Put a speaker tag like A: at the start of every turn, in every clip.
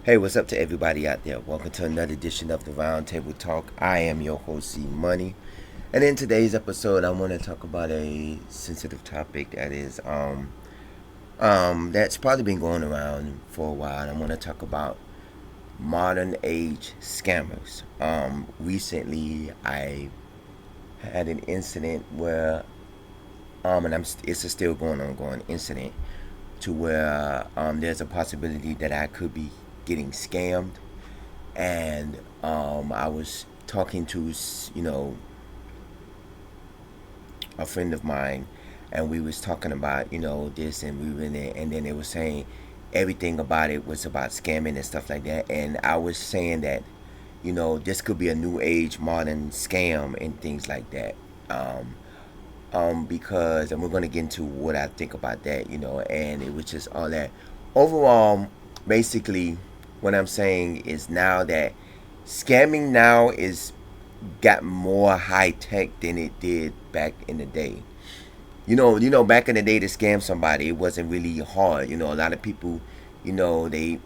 A: Hey, what's up to everybody out there? Welcome to another edition of the Roundtable Talk. I am your host, C Money. And in today's episode, I want to talk about a sensitive topic that's probably been going around for a while. I want to talk about modern age scammers. Recently I had an incident where and it's a still ongoing incident to where there's a possibility that I could be getting scammed. And I was talking to a friend of mine, and we was talking about this, and we were in there, and then they were saying everything about it was about scamming and stuff like that. And I was saying that this could be a new age modern scam and things like that. Because, and we're going to get into what I think about that, and it was just all that. Overall, basically, what I'm saying is now that scamming now is got more high tech than it did back in the day. Back in the day to scam somebody, it wasn't really hard. A lot of people, they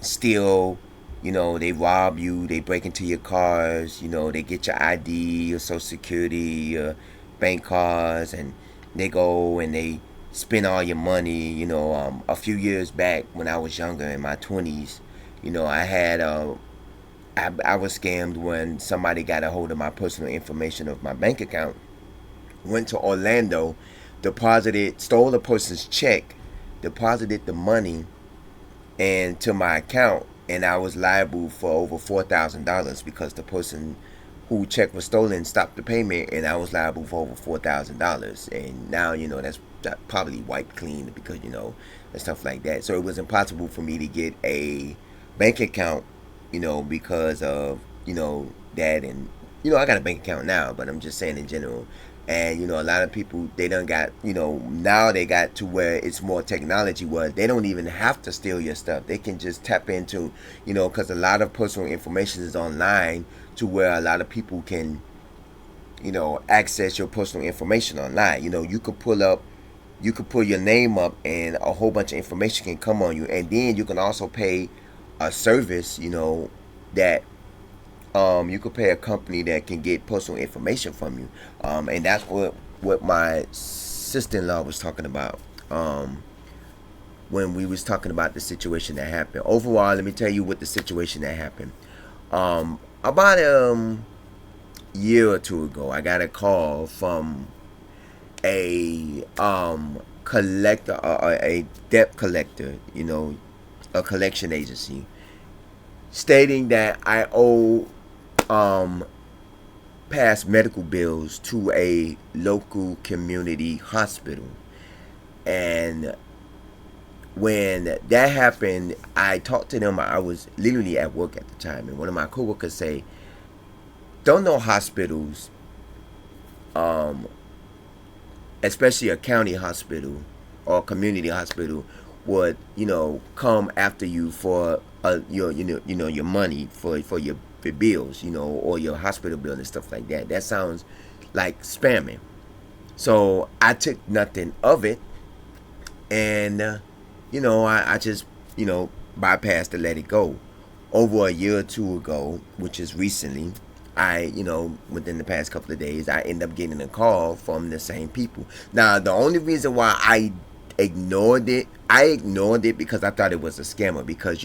A: steal, they rob you, they break into your cars, they get your ID, your social security, your bank cards, and they go and they spend all your money. A few years back when I was younger in my 20s, I had I was scammed when somebody got a hold of my personal information of my bank account, went to Orlando, stole the person's check, deposited the money into my account, and I was liable for over $4,000 because the person who check was stolen stopped the payment, and I was liable for over $4,000. And now that probably wiped clean because and stuff like that. So it was impossible for me to get a bank account, because of that. And I got a bank account now, but I'm just saying in general. And a lot of people, they done got, now they got to where it's more technology where they don't even have to steal your stuff. They can just tap into, because a lot of personal information is online, to where a lot of people can access your personal information online. You could pull your name up, and a whole bunch of information can come on you. And then you can also pay a service, that you could pay a company that can get personal information from you. And that's what my sister-in-law was talking about, when we was talking about the situation that happened. Overall, let me tell you what the situation that happened. About year or two ago, I got a call from a collector, a debt collector, a collection agency, stating that I owe um, past medical bills to a local community hospital. And when that happened, I talked to them. I was literally at work at the time, and one of my coworkers say, "Don't know hospitals, um, especially a county hospital or a community hospital, would come after you for your money for your bills, or your hospital bill and stuff like that. That sounds like spamming." So I took nothing of it, and I just bypassed to let it go. Over a year or two ago, which is recently, I within the past couple of days, I end up getting a call from the same people. Now, the only reason why I ignored it because I thought it was a scammer. Because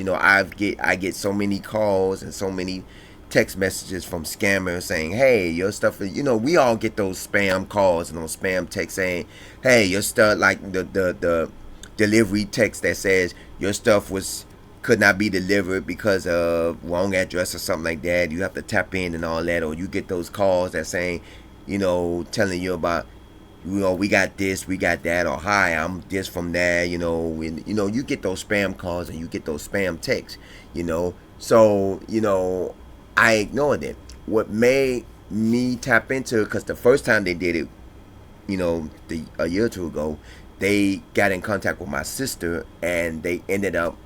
A: I get so many calls and so many text messages from scammers saying, "Hey, your stuff is," we all get those spam calls and those spam texts saying, "Hey, your stuff," like the delivery text that says your stuff could not be delivered because of wrong address or something like that. You have to tap in and all that. Or you get those calls that saying, telling you about, we got this, we got that, or "Hi, I'm this from that," and you get those spam calls and you get those spam texts, So, I ignored it. What made me tap into it, because the first time they did it, a year or two ago, they got in contact with my sister and they ended up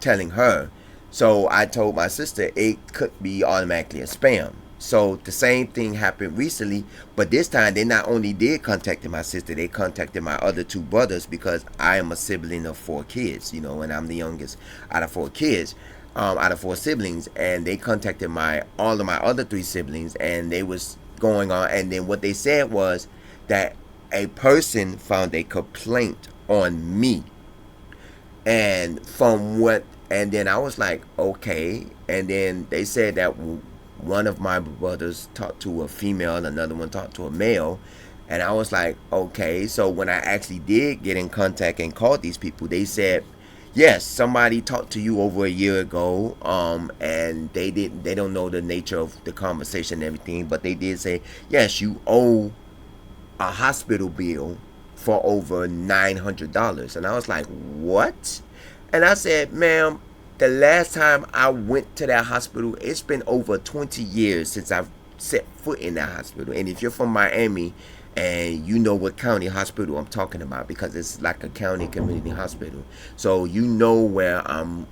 A: telling her. So I told my sister it could be automatically a spam. So the same thing happened recently, but this time they not only did contacted my sister, they contacted my other two brothers because I am a sibling of four kids, and I'm the youngest out of four kids, out of four siblings, and they contacted my all of my other three siblings, and they was going on, and then what they said was that a person found a complaint on me, and and then I was like, okay, and then they said that one of my brothers talked to a female, another one talked to a male, and I was like, okay. So when I actually did get in contact and called these people, they said, yes, somebody talked to you over a year ago, and they don't know the nature of the conversation and everything, but they did say, yes, you owe a hospital bill for over $900. And I was like, what? And I said, ma'am, the last time I went to that hospital, it's been over 20 years since I've set foot in that hospital. And if you're from Miami, and you know what county hospital I'm talking about, because it's like a county community hospital, so you know where I'm,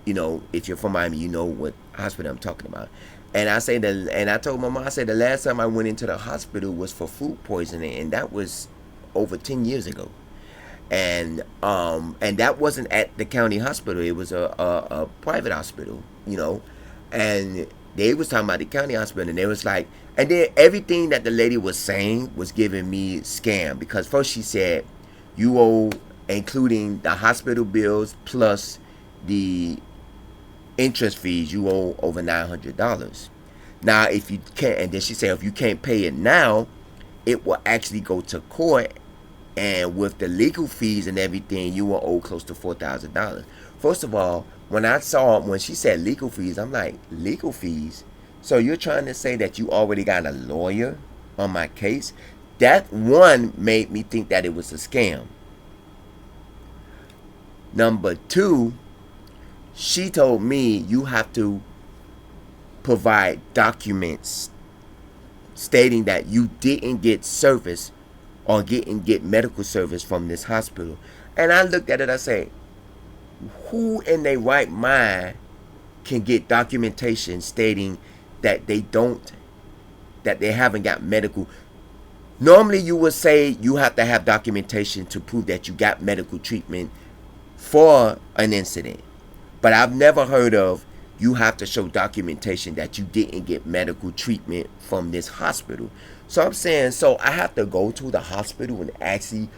A: if you're from Miami, you know what hospital I'm talking about. And I told my mom, I said the last time I went into the hospital was for food poisoning, and that was over 10 years ago. And that wasn't at the county hospital. It was a private hospital, and they was talking about the county hospital, and they was like, and then everything that the lady was saying was giving me scam, because first she said you owe, including the hospital bills plus the interest fees, you owe over $900. Now if you can't, and then she said if you can't pay it now, it will actually go to court, and with the legal fees and everything, you will owe close to $4,000. First of all, when she said legal fees, I'm like, legal fees? So you're trying to say that you already got a lawyer on my case? That one made me think that it was a scam. Number two, she told me you have to provide documents stating that you didn't get service or get medical service from this hospital. And I looked at it, I said, who in their right mind can get documentation stating that they haven't got medical? Normally you would say you have to have documentation to prove that you got medical treatment for an incident. But I've never heard of you have to show documentation that you didn't get medical treatment from this hospital. So I'm saying, so I have to go to the hospital and actually,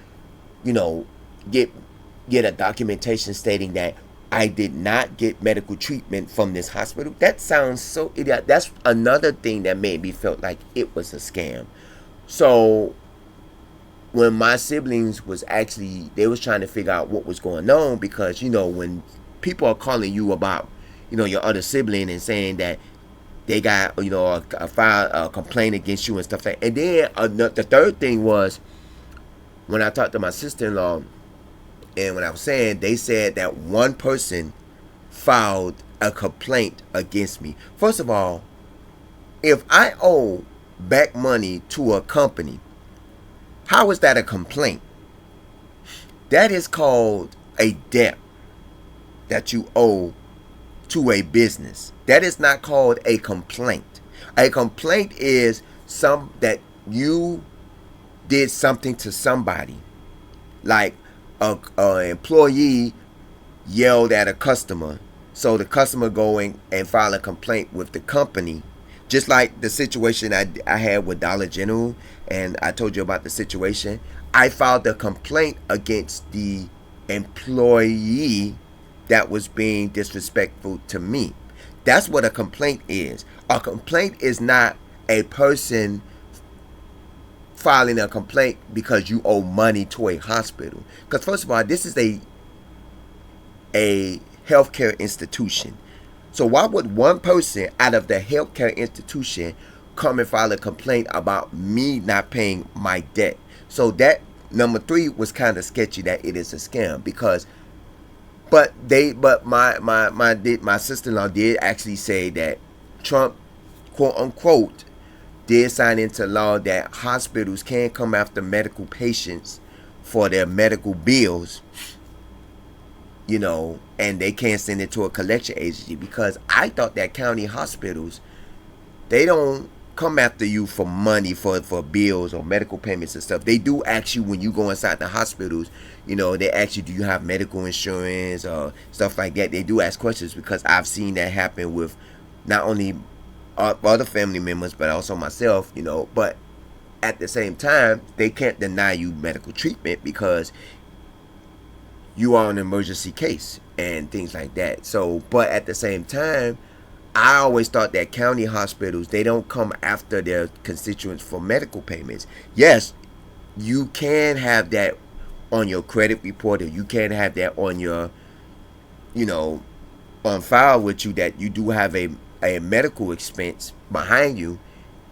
A: get a documentation stating that I did not get medical treatment from this hospital. That sounds so idiot. That's another thing that made me feel like it was a scam. So when my siblings was actually, they was trying to figure out what was going on, because when people are calling you about your other sibling and saying that they got a complaint against you and stuff like that. And then the third thing was when I talked to my sister-in-law, and when I was saying, they said that one person filed a complaint against me. First of all, if I owe back money to a company, how is that a complaint? That is called a debt that you owe to a business. That is not called a complaint. A complaint is that you did something to somebody, like a employee yelled at a customer, so the customer going and file a complaint with the company, just like the situation I had with Dollar General, and I told you about the situation. I filed a complaint against the employee that was being disrespectful to me. That's what a complaint is. A complaint is not a person filing a complaint because you owe money to a hospital. Because first of all, this is a healthcare institution. So why would one person out of the healthcare institution come and file a complaint about me not paying my debt? So that number three was kind of sketchy, that it is a scam, because but my sister-in-law did actually say that Trump, quote unquote, did sign into law that hospitals can come after medical patients for their medical bills, and they can't send it to a collection agency, because I thought that county hospitals, they don't come after you for money for bills or medical payments and stuff. They do ask you when you go inside the hospitals, they ask you, do you have medical insurance or stuff like that. They do ask questions because I've seen that happen with not only other family members but also myself, but at the same time, they can't deny you medical treatment because you are an emergency case and things like that. So, but at the same time, I always thought that county hospitals, they don't come after their constituents for medical payments. Yes, you can have that on your credit report, or you can have that on your, on file with you, that you do have a medical expense behind you,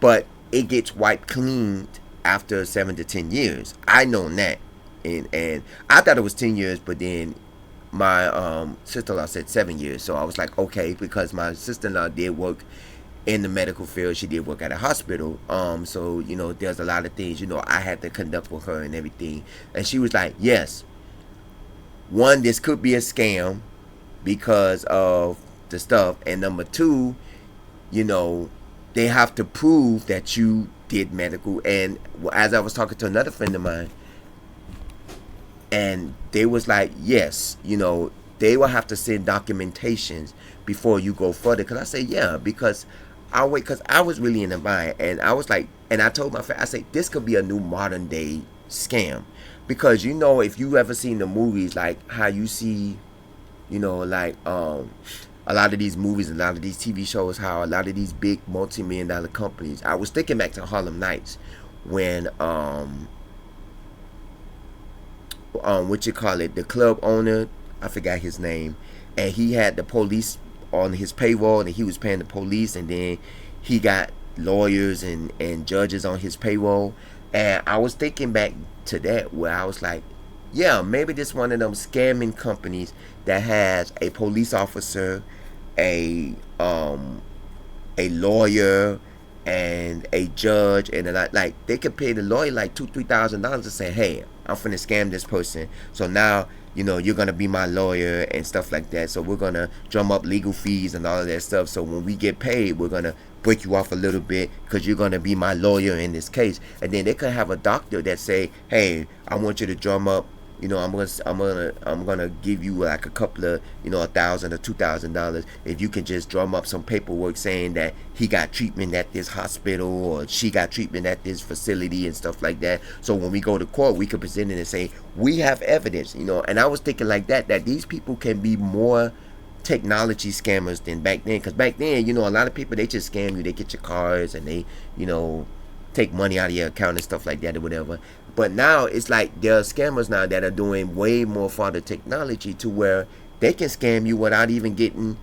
A: but it gets wiped clean after 7 to 10 years. I know that. And I thought it was 10 years, but then my sister-in-law said 7 years. So I was like, okay, because my sister-in-law did work in the medical field. She did work at a hospital. So, there's a lot of things, I had to conduct with her and everything. And she was like, yes, one, this could be a scam because of the stuff. And number two, they have to prove that you did medical. And as I was talking to another friend of mine, and they was like, yes, they will have to send documentations before you go further. Because I say, yeah, because because I was really in the mind. And I was like, and I told my friend, I said, this could be a new modern day scam. Because, if you ever seen the movies, like how you see, like a lot of these movies, a lot of these TV shows, how a lot of these big multi-million-dollar companies. I was thinking back to Harlem Nights when the club owner, I forgot his name, and he had the police on his payroll, and he was paying the police, and then he got lawyers and judges on his payroll. And I was thinking back to that, where I was like, yeah, maybe this one of them scamming companies that has a police officer, a lawyer, and a judge, and like they could pay the lawyer like $2,000-$3,000 to say, hey, I'm finna scam this person. So now, you're gonna be my lawyer and stuff like that. So we're gonna drum up legal fees and all of that stuff. So when we get paid, we're gonna break you off a little bit because you're gonna be my lawyer in this case. And then they could have a doctor that say, hey, I want you to drum up, I'm gonna give you like a couple of, $1,000 or $2,000 if you can just drum up some paperwork saying that he got treatment at this hospital or she got treatment at this facility and stuff like that. So when we go to court, we can present it and say we have evidence, And I was thinking like that these people can be more technology scammers than back then. Because back then, a lot of people, they just scam you. They get your cards and they, take money out of your account and stuff like that or whatever. But now it's like there are scammers now that are doing way more for the technology to where they can scam you without even getting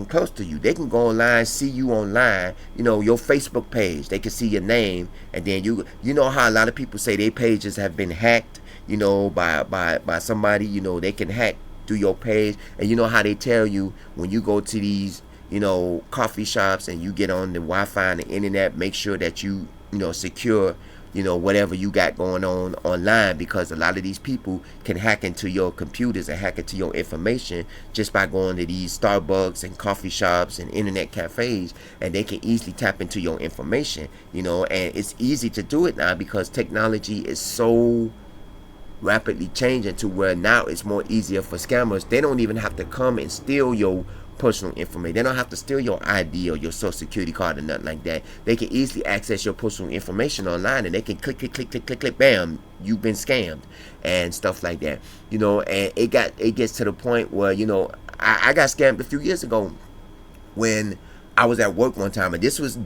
A: close to you. They can go online, see you online, your Facebook page. They can see your name, and then you know how a lot of people say their pages have been hacked, by somebody. They can hack through your page, and you know how they tell you when you go to these coffee shops and you get on the Wi-Fi and the internet, make sure that you secure whatever you got going on online, because a lot of these people can hack into your computers and hack into your information just by going to these Starbucks and coffee shops and internet cafes, and they can easily tap into your information, and it's easy to do it now because technology is so rapidly changing to where now it's more easier for scammers. They don't even have to come and steal your personal information. They don't have to steal your ID or your social security card or nothing like that. They can easily access your personal information online, and they can click, bam, you've been scammed and stuff like that. And it gets to the point where I got scammed a few years ago when I was at work one time, and this was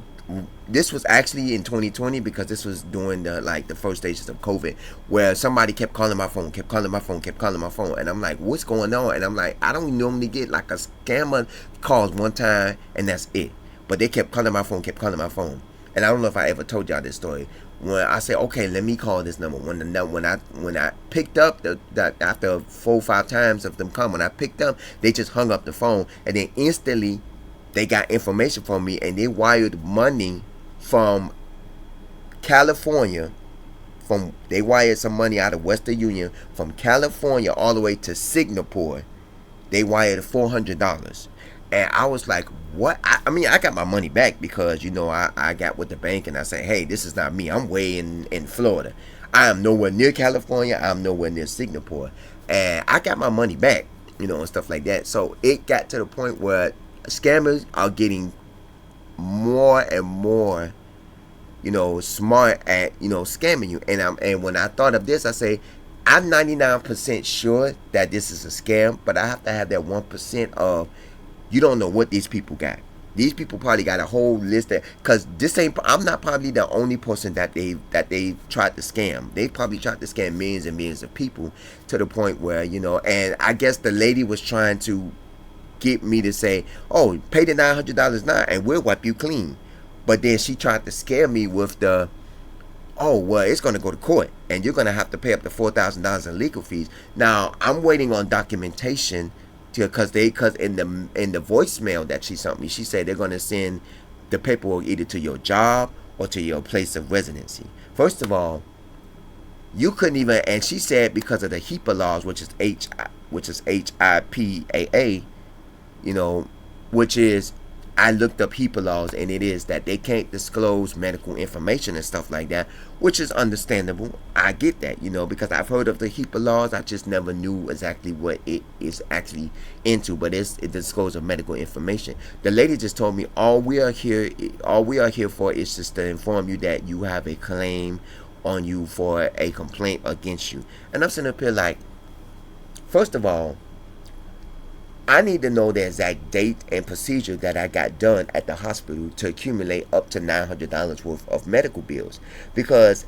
A: actually in 2020, because this was during the first stages of COVID, where somebody kept calling my phone, and I'm like, what's going on? And I'm like, I don't normally get like a scammer calls one time and that's it, but they kept calling my phone, and I don't know if I ever told y'all this story. When I said, okay, let me call this number, when I picked up that after 4 or 5 times of them calling, when I picked up, they just hung up the phone, and then instantly they got information from me, and they wired money from California. They wired some money out of Western Union from California all the way to Singapore. They wired $400, And I was like, what? I mean, I got my money back because, I got with the bank and I said, hey, this is not me. I'm way in Florida. I am nowhere near California. I'm nowhere near Singapore. And I got my money back, and stuff like that. So it got to the point where scammers are getting more and more, smart at, scamming you. And when I thought of this, I say, I'm 99% sure that this is a scam, but I have to have that 1% of, you don't know what these people got. These people probably got a whole list that, cause this ain't. I'm not probably the only person that they tried to scam. They probably tried to scam millions and millions of people to the point where, And I guess the lady was trying to get me to say, "Oh, pay the $900 now, and we'll wipe you clean." But then she tried to scare me with the, "Oh, well, it's going to go to court, and you're going to have to pay up to $4,000 in legal fees." Now I'm waiting on documentation because in the voicemail that she sent me, she said they're going to send the paperwork either to your job or to your place of residency. First of all, you couldn't even, and she said because of the HIPAA laws, which is HIPAA, you know, which is, I looked up HIPAA laws, and it is that they can't disclose medical information and stuff like that, which is understandable. I get that, because I've heard of the HIPAA laws. I just never knew exactly what it is actually into, but it discloses medical information. The lady just told me all we are here for is just to inform you that you have a claim on you for a complaint against you. And I'm sitting up here like, first of all, I need to know the exact date and procedure that I got done at the hospital to accumulate up to $900 worth of medical bills, because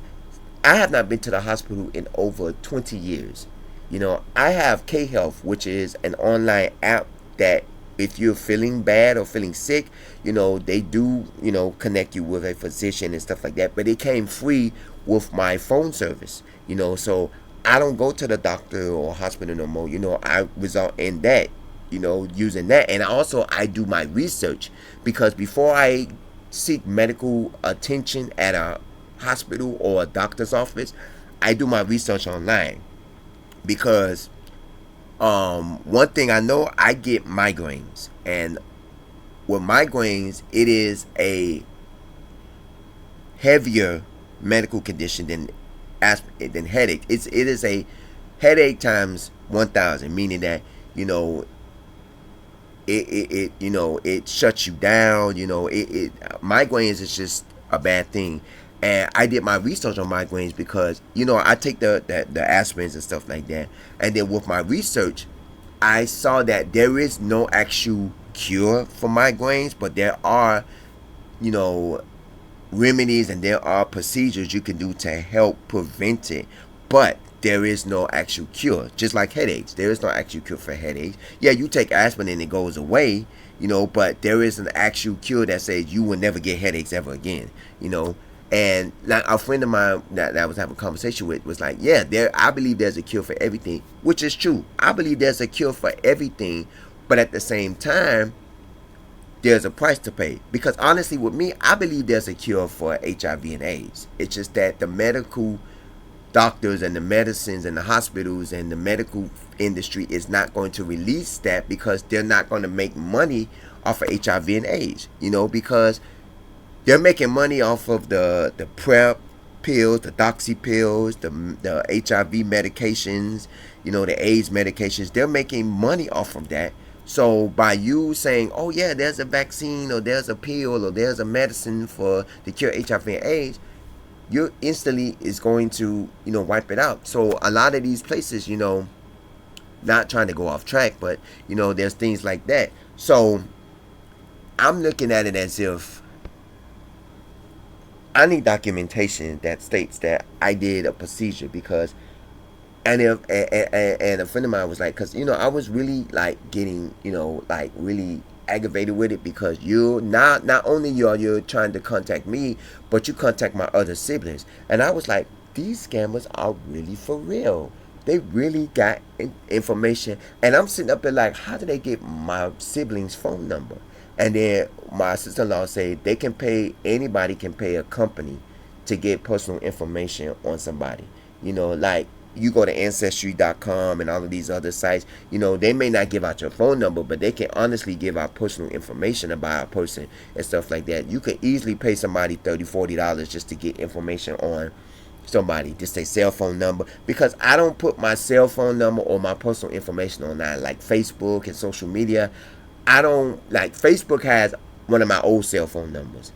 A: I have not been to the hospital in over 20 years. I have K-Health, which is an online app that if you're feeling bad or feeling sick, they do, connect you with a physician and stuff like that. But it came free with my phone service, so I don't go to the doctor or hospital no more. I result in that, using that. And also I do my research, because before I seek medical attention at a hospital or a doctor's office, I do my research online. Because one thing I know, I get migraines, and with migraines, it is a heavier medical condition than headache. It is a headache times 1,000, meaning that it shuts you down. Migraines is just a bad thing. And I did my research on migraines because I take the aspirins and stuff like that. And then with my research, I saw that there is no actual cure for migraines, but there are remedies and there are procedures you can do to help prevent it. But there is no actual cure. Just like headaches, there is no actual cure for headaches. Yeah, you take aspirin and it goes away, but there is an actual cure that says you will never get headaches ever again. And like a friend of mine that I was having a conversation with was like, yeah, I believe there's a cure for everything, which is true. I believe there's a cure for everything, but at the same time, there's a price to pay. Because honestly, with me, I believe there's a cure for HIV and AIDS. It's just that the medical doctors and the medicines and the hospitals and the medical industry is not going to release that, because they're not going to make money off of HIV and AIDS, because they're making money off of the PrEP pills, the Doxy pills, the HIV medications, the AIDS medications. They're making money off of that. So by you saying, oh yeah, there's a vaccine or there's a pill or there's a medicine for to cure HIV and AIDS, you instantly is going to, wipe it out. So a lot of these places, not trying to go off track, but, there's things like that. So I'm looking at it as if I need documentation that states that I did a procedure, because and a friend of mine was like, because I was really like getting like really aggravated with it, because you not only you're trying to contact me, but you contact my other siblings. And I was like, these scammers are really for real. They really got information. And I'm sitting up there like, how do they get my siblings' phone number? And then my sister-in-law said anybody can pay a company to get personal information on somebody. Like you go to Ancestry.com and all of these other sites, they may not give out your phone number, but they can honestly give out personal information about a person and stuff like that. You can easily pay somebody $30, $40 just to get information on somebody, just a cell phone number, because I don't put my cell phone number or my personal information online like Facebook and social media. I don't like Facebook has one of my old cell phone numbers.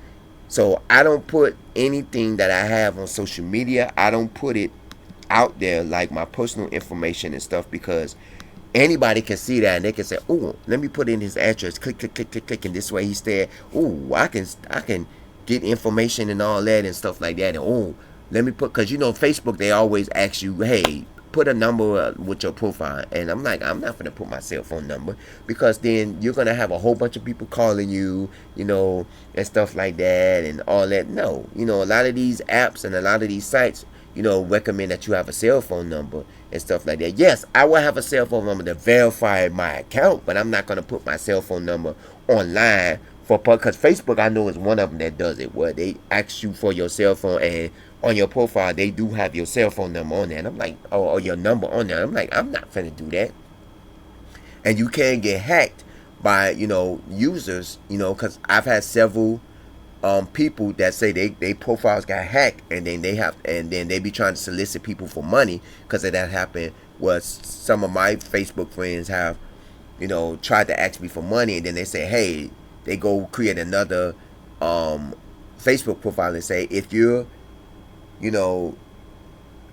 A: So I don't put anything that I have on social media. I don't put it out there like my personal information and stuff, because anybody can see that and they can say, "Oh, let me put in his address. Click, click, click, click, click." And this way he said, "Oh, I can get information and all that and stuff like that." And let me put, because Facebook, they always ask you, "Hey, put a number with your profile." And I'm like, I'm not gonna put my cell phone number, because then you're gonna have a whole bunch of people calling you, and stuff like that and all that. No, a lot of these apps and a lot of these sites, recommend that you have a cell phone number and stuff like that. Yes, I will have a cell phone number to verify my account, but I'm not gonna put my cell phone number online because Facebook, I know, is one of them that does it, where they ask you for your cell phone, and on your profile they do have your cell phone number on there. And I'm like, or your number on there. I'm like, I'm not finna do that. And you can get hacked by users, because I've had several people that say they profiles got hacked, and then they be trying to solicit people for money, because that happened. Was some of my Facebook friends have tried to ask me for money, and then they say, hey, they go create another Facebook profile and say, if you're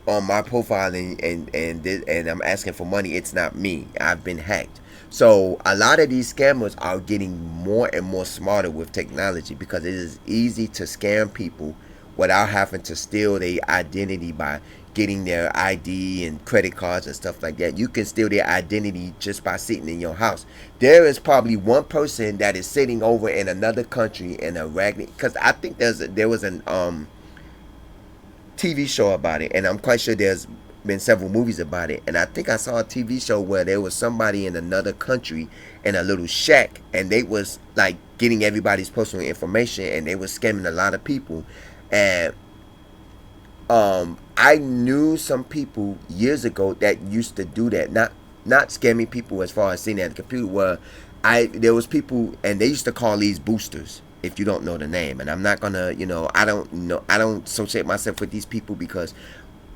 A: on my profile and I'm asking for money, it's not me, I've been hacked. So a lot of these scammers are getting more and more smarter with technology, because it is easy to scam people without having to steal their identity by getting their ID and credit cards and stuff like that. You can steal their identity just by sitting in your house. There is probably one person that is sitting over in another country in a raggedy, because I think there was an TV show about it, and I'm quite sure there's been several movies about it. And I think I saw a TV show where there was somebody in another country in a little shack, and they was like getting everybody's personal information, and they was scamming a lot of people. And I knew some people years ago that used to do that, not scamming people as far as seeing at the computer, where there was people, and they used to call these boosters, if you don't know the name. And I'm not gonna, I don't associate myself with these people, because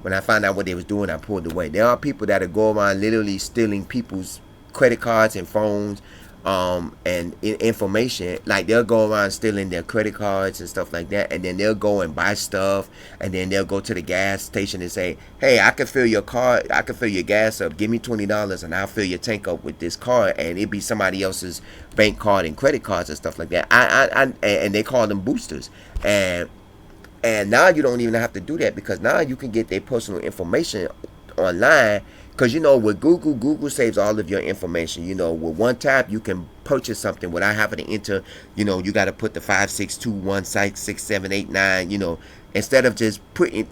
A: when I found out what they was doing, I pulled away. There are people that go around literally stealing people's credit cards and phones, and information. Like, they'll go around stealing their credit cards and stuff like that, and then they'll go and buy stuff, and then they'll go to the gas station and say, hey, I can fill your gas up, give me $20 and I'll fill your tank up with this card, and it'd be somebody else's bank card and credit cards and stuff like that. And they call them boosters. And now you don't even have to do that, because now you can get their personal information online. Because with Google saves all of your information. With one tap you can purchase something without having to enter. You got to put the 56216789. Instead of just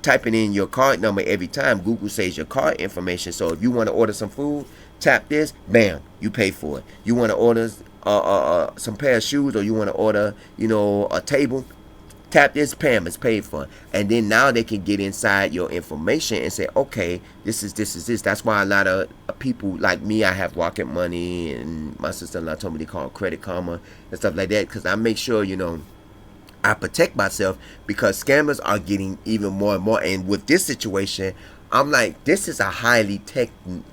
A: typing in your card number every time, Google saves your card information. So if you want to order some food, tap this, bam, you pay for it. You want to order some pair of shoes, or you want to order a table, tap this, Pam, is paid for. And then now they can get inside your information and say, okay, this is this. That's why a lot of people like me, I have Rocket Money, and my sister-in-law told me they call Credit Karma and stuff like that, because I make sure, I protect myself, because scammers are getting even more and more. And with this situation, I'm like, this is a highly technology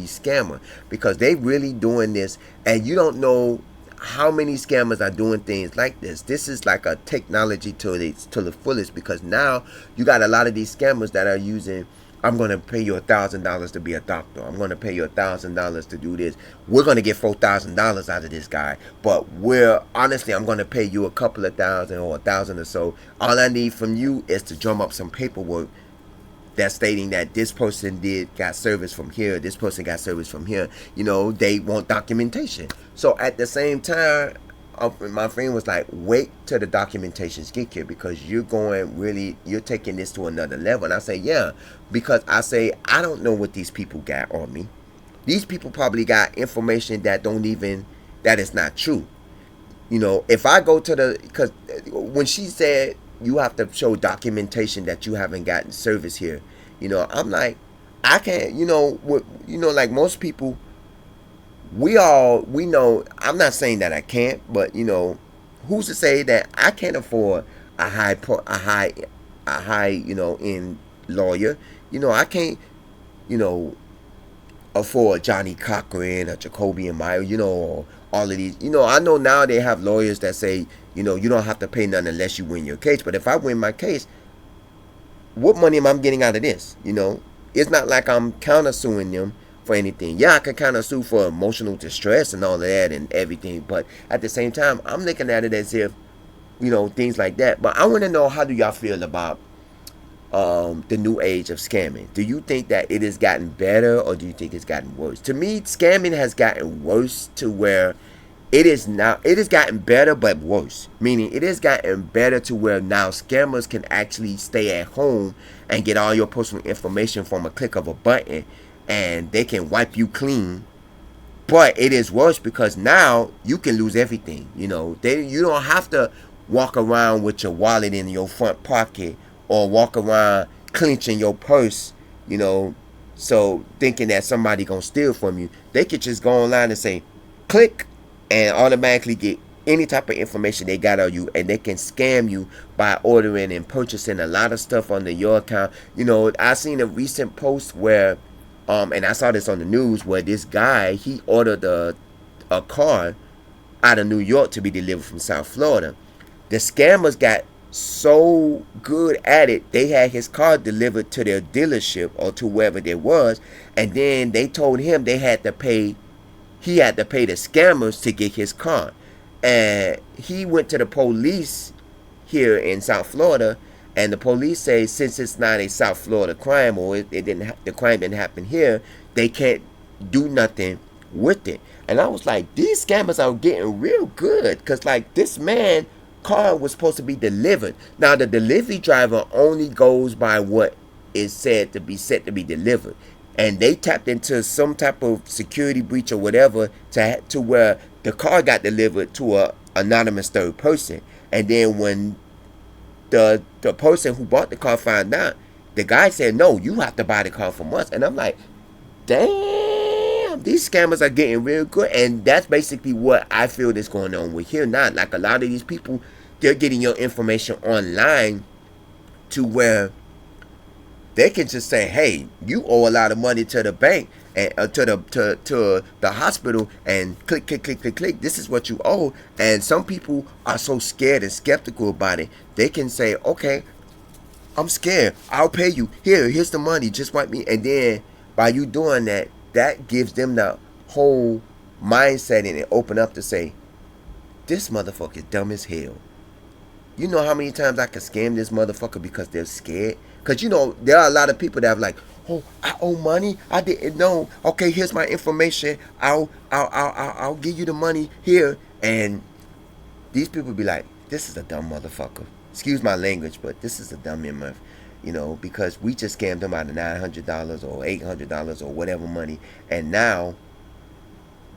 A: scammer, because they really doing this, and you don't know how many scammers are doing things like this. This is like a technology to the fullest, because now you got a lot of these scammers that are using, I'm going to pay you $1,000 to be a doctor. I'm going to pay you $1,000 to do this. We're going to get $4,000 out of this guy, but I'm going to pay you a couple of thousand or $1,000 or so. All I need from you is to drum up some paperwork that's stating that this person got service from here, this person got service from here. They want documentation. So at the same time, my friend was like, wait till the documentations get here, because you're taking this to another level. And I say, yeah, because I don't know what these people got on me. These people probably got information that is not true. If I go to because when she said you have to show documentation that you haven't gotten service here, I'm like, I can't, like most people, we know. I'm not saying that I can't, but who's to say that I can't afford a high, in lawyer? I can't, you know, afford Johnny Cochran or Jacoby and Meyer, or all of these. I know now they have lawyers that say, you don't have to pay nothing unless you win your case. But if I win my case, what money am I getting out of this? It's not like I'm countersuing them for anything. Yeah, I can countersue for emotional distress and all of that and everything, but at the same time, I'm looking at it as if, things like that. But I want to know, how do y'all feel about the new age of scamming? Do you think that it has gotten better, or do you think it's gotten worse? To me, scamming has gotten worse to where it is now. It has gotten better, but worse. Meaning, it has gotten better to where now scammers can actually stay at home and get all your personal information from a click of a button, and they can wipe you clean. But it is worse because now you can lose everything. You don't have to walk around with your wallet in your front pocket, or walk around clenching your purse, so thinking that somebody gonna steal from you. They could just go online and say, click, and automatically get any type of information they got on you, and they can scam you by ordering and purchasing a lot of stuff under your account. I seen a recent post where, and I saw this on the news, where this guy, he ordered a car out of New York to be delivered from South Florida. The scammers got so good at it, they had his car delivered to their dealership or to wherever they was, and then they told him he had to pay the scammers to get his car. And he went to the police here in South Florida, and the police say, since it's not a South Florida crime, or the crime didn't happen here, they can't do nothing with it. And I was like, these scammers are getting real good, because like, this man car was supposed to be delivered. Now the delivery driver only goes by what is said to be delivered, and they tapped into some type of security breach or whatever to where the car got delivered to a anonymous third person. And then when the person who bought the car found out, the guy said, no, you have to buy the car from us. And I'm like, damn, these scammers are getting real good. And that's basically what I feel is going on with here now. Like, a lot of these people, they're getting your information online to where they can just say, hey, you owe a lot of money to the bank and to the hospital, and click, this is what you owe. And some people are so scared and skeptical about it, they can say, okay, I'm scared, I'll pay you, here's the money, just wipe me. And then by you doing that, that gives them the whole mindset and open up to say, this motherfucker is dumb as hell. You know how many times I can scam this motherfucker because they're scared? Because, there are a lot of people that have like, oh, I owe money, I didn't know. Okay, here's my information. I'll give you the money here. And these people be like, this is a dumb motherfucker. Excuse my language, but this is a dumb MF. Because we just scammed them out of $900 or $800 or whatever money. And now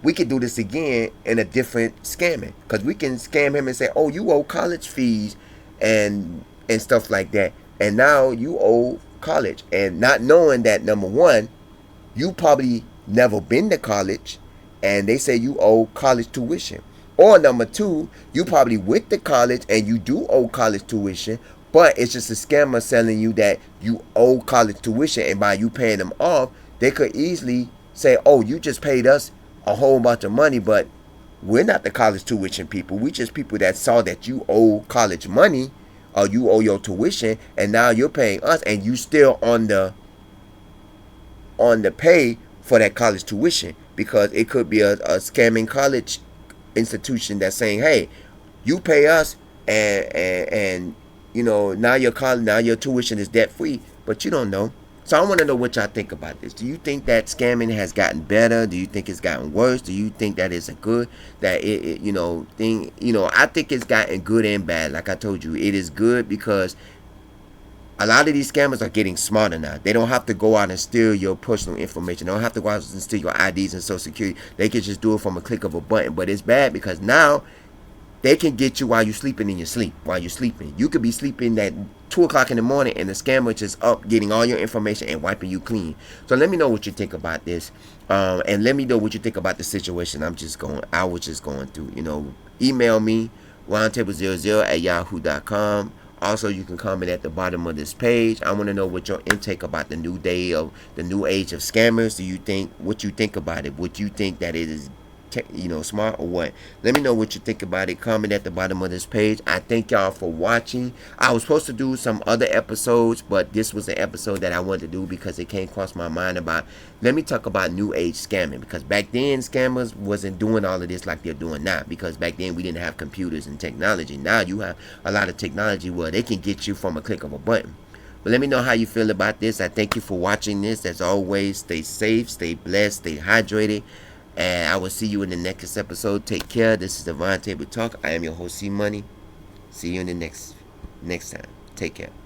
A: we can do this again in a different scamming. Because we can scam him and say, oh, you owe college fees and stuff like that. And now you owe college. And not knowing that, number one, you probably never been to college, and they say you owe college tuition. Or number two, you probably went to college and you do owe college tuition, but it's just a scammer selling you that you owe college tuition, and by you paying them off, they could easily say, oh, you just paid us a whole bunch of money, but we're not the college tuition people. We just people that saw that you owe college money, or you owe your tuition, and now you're paying us, and you still on the pay for that college tuition, because it could be a scamming college institution that's saying, hey, you pay us, and now your tuition is debt free, but you don't know. So I want to know what y'all think about this. Do you think that scamming has gotten better? Do you think it's gotten worse? Do you think that it's a good thing? I think it's gotten good and bad. Like I told you, it is good because a lot of these scammers are getting smarter now. They don't have to go out and steal your personal information. They don't have to go out and steal your IDs and Social Security. They can just do it from a click of a button. But it's bad because now they can get you while you're sleeping in your sleep. While you're sleeping, you could be sleeping at 2 o'clock in the morning and the scammer just up getting all your information and wiping you clean. So let me know what you think about this, and let me know what you think about the situation. I was just going through. Email me roundtable00@yahoo.com. Also, you can comment at the bottom of this page. I want to know what your intake about the new day of the new age of scammers. What you think about it? Would you think that it is smart or what? Let me know what you think about it. Comment at the bottom of this page. I thank y'all for watching. I was supposed to do some other episodes, but this was the episode that I wanted to do because it came across my mind about, let me talk about new age scamming, because back then scammers wasn't doing all of this like they're doing now, because back then we didn't have computers and technology. Now you have a lot of technology where they can get you from a click of a button. But let me know how you feel about this. I thank you for watching this. As always, stay safe, stay blessed, stay hydrated. And I will see you in the next episode. Take care. This is the Round Table Talk. I am your host, C Money. See you in the next time. Take care.